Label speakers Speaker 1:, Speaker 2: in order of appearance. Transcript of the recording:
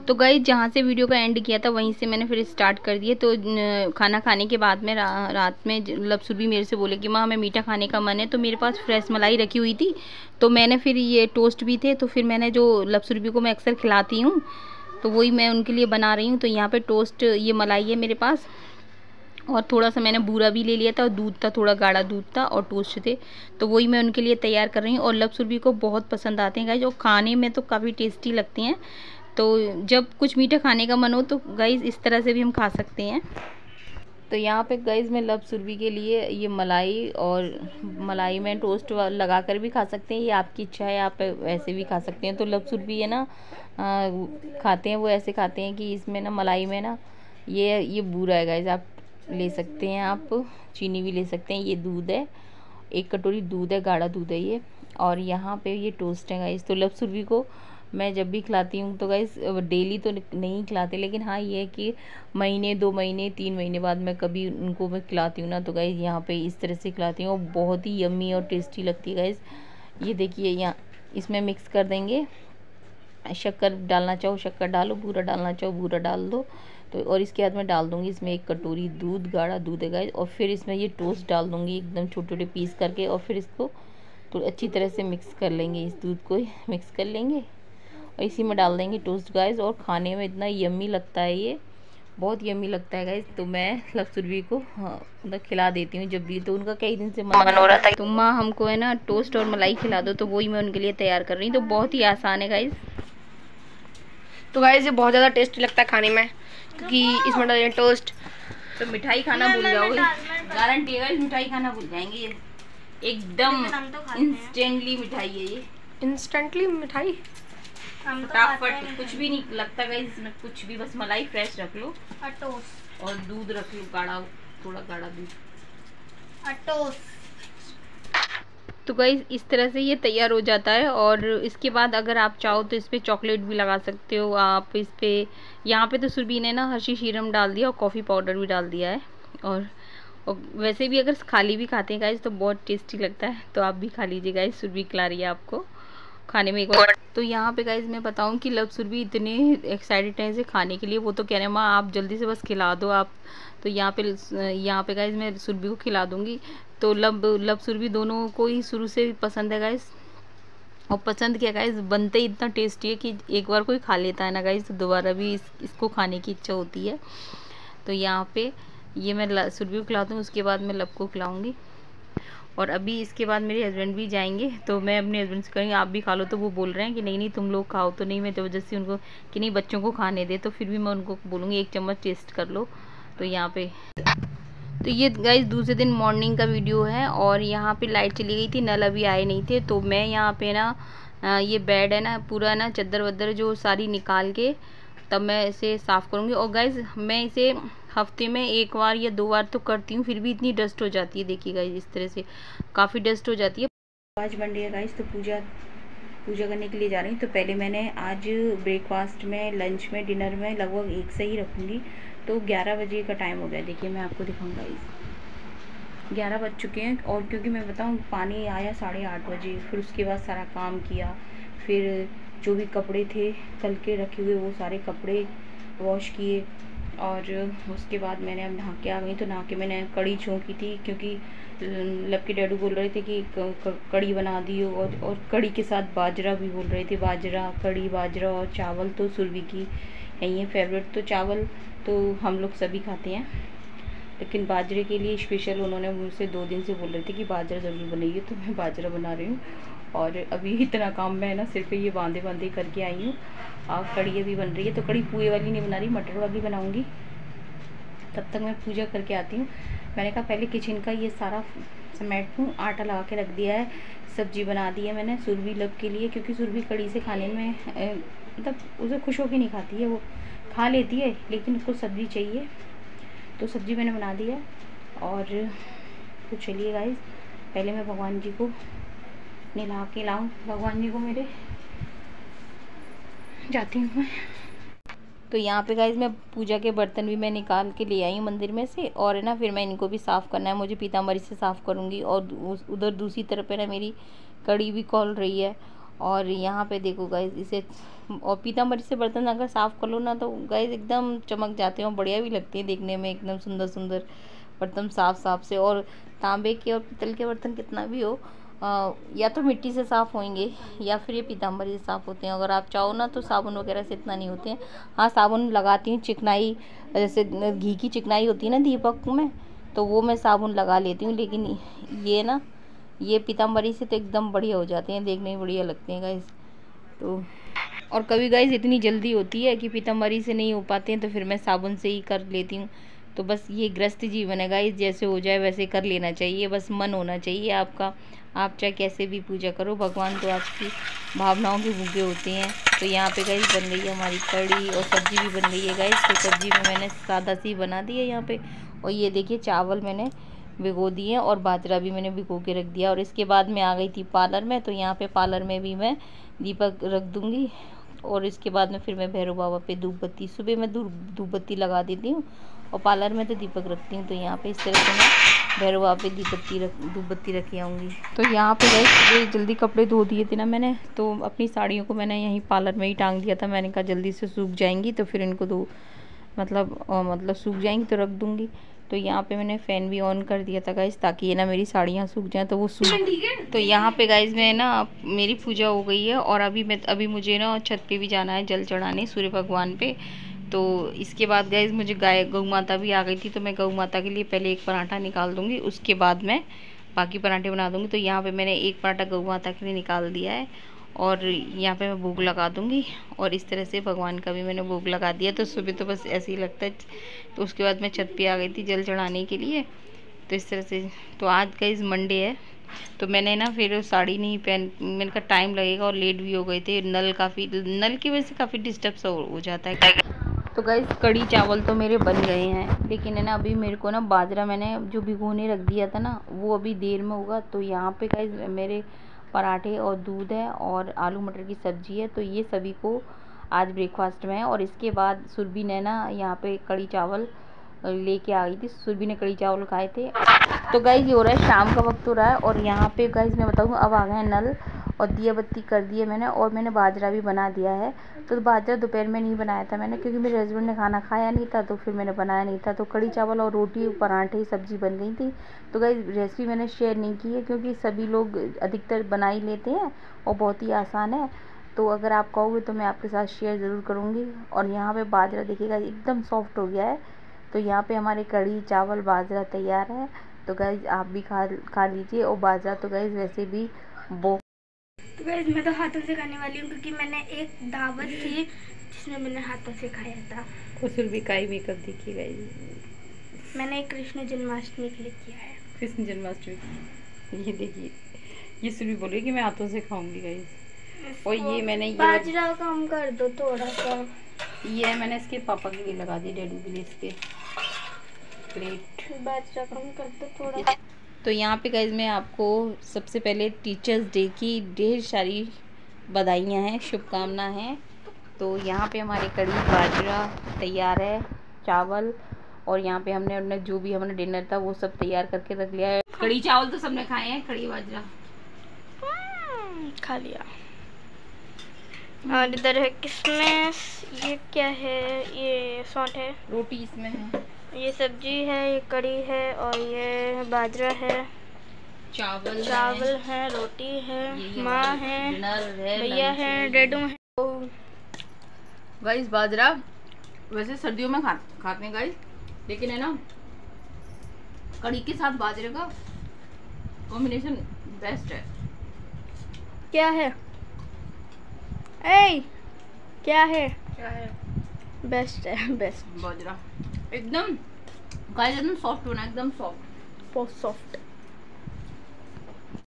Speaker 1: तो गाइस जहाँ से वीडियो का एंड किया था वहीं से मैंने फिर स्टार्ट कर दिए। तो खाना खाने के बाद में रात में लपसुर भी मेरे से बोले कि माँ हमें मीठा खाने का मन है। तो मेरे पास फ्रेश मलाई रखी हुई थी, तो मैंने फिर ये टोस्ट भी थे, तो फिर मैंने जो लपसुर भी को मैं अक्सर खिलाती हूँ तो वही मैं उनके लिए बना रही हूँ। तो यहाँ पर टोस्ट ये मलाई है मेरे पास, और थोड़ा सा मैंने बूरा भी ले लिया था, और दूध था, थोड़ा गाढ़ा दूध था, और टोस्ट थे। तो वही मैं उनके लिए तैयार कर रही हूँ। और लपसुर भी को बहुत पसंद आते हैं गाइस, और खाने में तो काफ़ी टेस्टी लगती हैं। तो जब कुछ मीठा खाने का मन हो तो गाइस इस तरह से भी हम खा सकते हैं। तो यहाँ पे गाइस मैं लपसुरबी के लिए ये मलाई, और मलाई में टोस्ट लगा कर भी खा सकते हैं, ये आपकी इच्छा है, आप ऐसे भी खा सकते हैं। तो लपसुरबी है ना खाते हैं वो ऐसे खाते हैं कि इसमें ना मलाई में ना ये बूरा है गाइस, आप ले सकते हैं, आप चीनी भी ले सकते हैं। ये दूध है, 1 कटोरी दूध है, गाढ़ा दूध है ये। और यहाँ पे ये टोस्ट है गाइस। तो लपसुरबी को मैं जब भी खिलाती हूँ तो गाइस डेली तो नहीं खिलाते, लेकिन हाँ ये है कि महीने 2 महीने 3 महीने बाद मैं कभी उनको मैं खिलाती हूँ ना, तो गाइस यहाँ पे इस तरह से खिलाती हूँ, और बहुत ही यम्मी और टेस्टी लगती है गाइस। ये देखिए यहाँ इसमें मिक्स कर देंगे, शक्कर डालना चाहो शक्कर डालो, बूरा डालना चाहो बूरा डाल दो। तो और इसके बाद मैं डाल दूँगी इसमें 1 कटोरी दूध, गाढ़ा दूध है गाइस, और फिर इसमें ये टोस्ट डाल दूँगी एकदम छोटे छोटे पीस करके, और फिर इसको तो अच्छी तरह से मिक्स कर लेंगे, इस दूध को मिक्स कर लेंगे और इसी में डाल देंगे टोस्ट गाइस। और खाने में इतना यम्मी लगता है, ये बहुत यम्मी लगता है गाइस। तो मैं लपसुरबी को मतलब खिला देती हूँ जब भी, तो उनका कई दिन से मन हो रहा था तो माँ हमको है ना टोस्ट और मलाई खिला दो, तो वही मैं उनके लिए तैयार कर रही हूँ। तो बहुत ही आसान है गाइस।
Speaker 2: तो गाइस ये बहुत ज़्यादा टेस्टी लगता है खाने में, क्योंकि इसमें डालें टोस्ट।
Speaker 1: तो मिठाई खाना भूल जाओगे, गारंटी है मिठाई खाना भूल जाएंगे, ये एकदम इंस्टेंटली मिठाई है ये।
Speaker 2: इंस्टेंटली मिठाई
Speaker 1: फटाफट, कुछ भी नहीं लगता गाइस इसमें, कुछ भी, बस मलाई फ्रेश रख लो
Speaker 2: और टोस्ट,
Speaker 1: और दूध रख लो गाढ़ा, थोड़ा गाढ़ा दूध
Speaker 2: और टोस्ट।
Speaker 1: तो गाइस इस तरह से ये तैयार हो जाता है। और इसके बाद अगर आप चाहो तो इस पर चॉकलेट भी लगा सकते हो आप इस पर। यहाँ पे तो सुरभि ने ना हर्षी सीरम डाल दिया और कॉफ़ी पाउडर भी डाल दिया है। और वैसे भी अगर खाली भी खाते हैं गाइस तो बहुत टेस्टी लगता है, तो आप भी खा लीजिए गाइस, सुरभि खिला रही है आपको खाने में एक बार। तो यहाँ पे गाइस मैं बताऊँ कि लपसुरभि इतने एक्साइटेड है इसे खाने के लिए, वो तो कह रहे हैं माँ आप जल्दी से बस खिला दो आप। तो यहाँ पे गाइस मैं सुरभि को खिला दूँगी। तो लपसुरभि दोनों को ही शुरू से पसंद है गाइस, और पसंद क्या गाइस बनते ही इतना टेस्टी है कि एक बार कोई खा लेता है ना गाइस तो दोबारा भी इसको खाने की इच्छा होती है। तो यहाँ पे ये मैं सुरभि को खिलाती हूँ, उसके बाद मैं लब को खिलाऊँगी। और अभी इसके बाद मेरे हस्बैंड भी जाएंगे, तो मैं अपने हस्बैंड से कहेंगे आप भी खा लो, तो वो बोल रहे हैं कि नहीं नहीं तुम लोग खाओ। तो नहीं, मैं ज़बरदस्ती उनको कि नहीं बच्चों को खाने दे, तो फिर भी मैं उनको बोलूँगी 1 चम्मच टेस्ट कर लो। तो यहाँ पे तो ये गाइस दूसरे दिन मॉर्निंग का वीडियो है, और यहाँ पे लाइट चली गई थी, नल अभी आए नहीं थे। तो मैं यहाँ पे ना ये बेड है ना पूरा ना चद्दर वद्दर जो सारी निकाल के तब मैं इसे साफ़ करूँगी। और गाइस मैं इसे हफ्ते में 1 बार या 2 बार तो करती हूँ, फिर भी इतनी डस्ट हो जाती है, देखिए गाइस इस तरह से काफ़ी डस्ट हो जाती है। आज बन रही है गाइस, तो पूजा करने के लिए जा रही हूँ। तो पहले मैंने आज ब्रेकफास्ट में, लंच में, डिनर में लगभग एक से ही रखूँगी। तो 11 बजे का टाइम हो गया, देखिए मैं आपको दिखाऊँगा, इस 11 बज चुके हैं। और क्योंकि मैं बताऊँ पानी आया 8:30 बजे, फिर उसके बाद सारा काम किया, फिर जो भी कपड़े थे कल के रखे हुए वो सारे कपड़े वॉश किए, और उसके बाद मैंने अब नहा के आ गई। तो नहा के मैंने कड़ी छौंकी थी, क्योंकि लब के डैडू बोल रहे थे कि कड़ी बना दियो, और कड़ी के साथ बाजरा भी बोल रहे थे, बाजरा कड़ी, बाजरा और चावल तो सुरभि की है ये फेवरेट। तो चावल तो हम लोग सभी खाते हैं, लेकिन बाजरे के लिए स्पेशल उन्होंने मुझसे 2 दिन से बोल रहे थे कि बाजरा ज़रूर बनाइए, तो मैं बाजरा बना रही हूँ। और अभी इतना काम मैं ना सिर्फ ये बांधे करके आई हूँ। कड़ी अभी बन रही है, तो कड़ी पुए वाली नहीं बना रही, मटर वाली बनाऊँगी। तब तक मैं पूजा करके आती हूँ। मैंने कहा पहले किचन का ये सारा समेट लूँ, आटा लगा के रख दिया है, सब्जी बना दी है मैंने सुरभि लब के लिए, क्योंकि सुरभि कड़ी से खाने में मतलब उसे खुश होकर नहीं खाती है, वो खा लेती है लेकिन उसको सब्ज़ी चाहिए। तो सब्ज़ी मैंने बना दी है। और तो चलिए गाइस पहले मैं भगवान जी को नहला के लाऊं, भगवान जी को मेरे जाती हूँ मैं। तो यहाँ पे गाइस मैं पूजा के बर्तन भी मैं निकाल के ले आई हूँ मंदिर में से, और है ना फिर मैं इनको भी साफ़ करना है, मुझे पीताम्बरी से साफ़ करूँगी। और उधर दूसरी तरफ है ना मेरी कड़ी भी खोल रही है, और यहाँ पे देखो गाइस इसे, और पीताम्बरी से बर्तन अगर साफ़ कर लो ना तो गाइस एकदम चमक जाते हैं और बढ़िया भी लगते हैं देखने में, एकदम सुंदर सुंदर बर्तन साफ साफ से। और तांबे के और पीतल के बर्तन कितना भी हो, या तो मिट्टी से साफ़ होंगे या फिर ये पीताम्बरी से साफ़ होते हैं। अगर आप चाहो ना तो साबुन वगैरह से इतना नहीं होते हैं। हाँ, साबुन लगाती हूँ, चिकनाई जैसे घी की चिकनाई होती है ना दीपक में, तो वो मैं साबुन लगा लेती हूँ। लेकिन ये ना, ये पीताम्बरी से तो एकदम बढ़िया हो जाते हैं, देखने में बढ़िया लगते हैं गाइस। तो और कभी गाइस इतनी जल्दी होती है कि पीताम्बरी से नहीं हो पाते हैं तो फिर मैं साबुन से ही कर लेती हूँ। तो बस ये गृहस्थ जीवन है गाइस, जैसे हो जाए वैसे कर लेना चाहिए, बस मन होना चाहिए आपका। आप चाहे कैसे भी पूजा करो, भगवान तो आपकी भावनाओं के भूखे होते हैं। तो यहाँ पे गाइस बन गई है हमारी कढ़ी और सब्जी भी बन गई है गाइस। तो सब्जी में मैंने सादा सी बना दी है यहाँ पे। और ये देखिए चावल मैंने भिगो दिए और बाजरा भी मैंने भिगो के रख दिया। और इसके बाद मैं आ गई थी पार्लर में, तो यहाँ पे पार्लर में भी मैं दीपक रख दूँगी। और इसके बाद में फिर मैं भैरव बाबा पे धूप बत्ती, सुबह मैं धूप बत्ती लगा देती हूँ और पार्लर में तो दीपक रखती हूँ। तो यहाँ पे इस तरह से मैं भैरव बाबा पे धूप बत्ती रख आऊँगी। तो यहाँ पे गई सुबह जल्दी कपड़े धो दिए थे ना मैंने, तो अपनी साड़ियों को मैंने यहीं पार्लर में ही टांग दिया था। मैंने कहा जल्दी से सूख जाएंगी तो फिर इनको मतलब सूख जाएंगी तो रख दूँगी। तो यहाँ पे मैंने फ़ैन भी ऑन कर दिया था गाइस, ताकि ये ना मेरी साड़ियाँ सूख जाएं तो वो सूख। तो यहाँ पे गाइस मैं ना, मेरी पूजा हो गई है और अभी मुझे ना छत पे भी जाना है जल चढ़ाने सूर्य भगवान पे। तो इसके बाद गाइस मुझे गौ माता भी आ गई थी, तो मैं गौ माता के लिए पहले एक पराठा निकाल दूँगी, उसके बाद मैं बाकी पराठे बना दूँगी। तो यहाँ पर मैंने एक पराठा गौ माता के लिए निकाल दिया है और यहाँ पे मैं भोग लगा दूँगी। और इस तरह से भगवान का भी मैंने भोग लगा दिया। तो सुबह तो बस ऐसे ही लगता है। तो उसके बाद मैं छत पे आ गई थी जल चढ़ाने के लिए। तो इस तरह से, तो आज गाइस मंडे है, तो मैंने ना फिर साड़ी नहीं पहन, मैंने कहा टाइम लगेगा और लेट भी हो गए थे, नल की वजह से काफ़ी डिस्टर्ब हो जाता है। तो गाइस कढ़ी चावल तो मेरे बन गए हैं, लेकिन है ना अभी मेरे को ना बाजरा मैंने जो भिगोने रख दिया था ना, वो अभी देर में होगा। तो यहाँ पे गाइस मेरे पराठे और दूध है और आलू मटर की सब्ज़ी है। तो ये सभी को आज ब्रेकफास्ट में है। और इसके बाद सुरभि ने ना यहाँ पे कढ़ी चावल लेके आ गई थी, सुरभि ने कढ़ी चावल खाए थे। तो गाइस ये हो रहा है, शाम का वक्त हो रहा है और यहाँ पे गाइस मैं बताऊँ अब आ गए हैं नल और दिया बत्ती कर दिए मैंने। और मैंने बाजरा भी बना दिया है। तो बाजरा दोपहर में नहीं बनाया था मैंने, क्योंकि मेरे हस्बैंड ने खाना खाया नहीं था, तो फिर मैंने बनाया नहीं था। तो कढ़ी चावल और रोटी पराठे सब्ज़ी बन गई थी। तो गाइस रेसिपी मैंने शेयर नहीं की है, क्योंकि सभी लोग अधिकतर बना ही लेते हैं और बहुत ही आसान है। तो अगर आप कहोगे तो मैं आपके साथ शेयर ज़रूर करूँगी। और यहाँ पे बाजरा देखिएगा एकदम सॉफ्ट हो गया है। तो यहाँ पे हमारे कढ़ी चावल बाजरा तैयार है। तो गाइस आप भी खा लीजिए। और बाजरा तो गाइस वैसे भी
Speaker 2: तो गाइस मैं तो हाथों से खाने वाली हूँ, क्योंकि मैंने एक दावत थी जिसमें मैंने हाथों से खाया था।
Speaker 1: उसल भी काई मेकअप देखिए गाइस,
Speaker 2: मैंने एक कृष्ण जन्माष्टमी के लिए किया है।
Speaker 1: कृष्ण जन्माष्टमी, ये देखिए ये सुरभि बोल रही है कि मैं हाथों से खाऊंगी गाइस। और ये मैंने
Speaker 2: बाजरा कम कर दो थोड़ा सा।
Speaker 1: ये मैंने इसके पापा के लिए लगा दी, डैडी के लिए इसके प्लेट।
Speaker 2: बाजरा कम कर दो थोड़ा।
Speaker 1: तो यहाँ पे गाइज मैं आपको सबसे पहले टीचर्स डे की ढेर सारी बधाइयाँ हैं, शुभकामना हैं। तो यहाँ पे हमारे कढ़ी बाजरा तैयार है, चावल, और यहाँ पे हमने जो भी हमारा डिनर था वो सब तैयार करके रख लिया है। कढ़ी चावल तो सबने खाए हैं, कढ़ी बाजरा
Speaker 2: खा लिया। और इधर है किशमिश, ये क्या है, ये सौंठ है,
Speaker 1: रोटी इसमें है,
Speaker 2: ये सब्जी है, ये कढ़ी है, और ये बाजरा है, चावल है, रोटी है, माँ है, भैया है, डेडू है।
Speaker 1: गाइस बाजरा वैसे सर्दियों में खाते हैं गाइस, लेकिन है ना कढ़ी के साथ बाजरे का कॉम्बिनेशन बेस्ट है।
Speaker 2: क्या है ए क्या है बेस्ट है, बेस्ट
Speaker 1: बाजरा एकदम गाइस एकदम सॉफ्ट बना, एकदम सॉफ्ट,
Speaker 2: बहुत सॉफ्ट।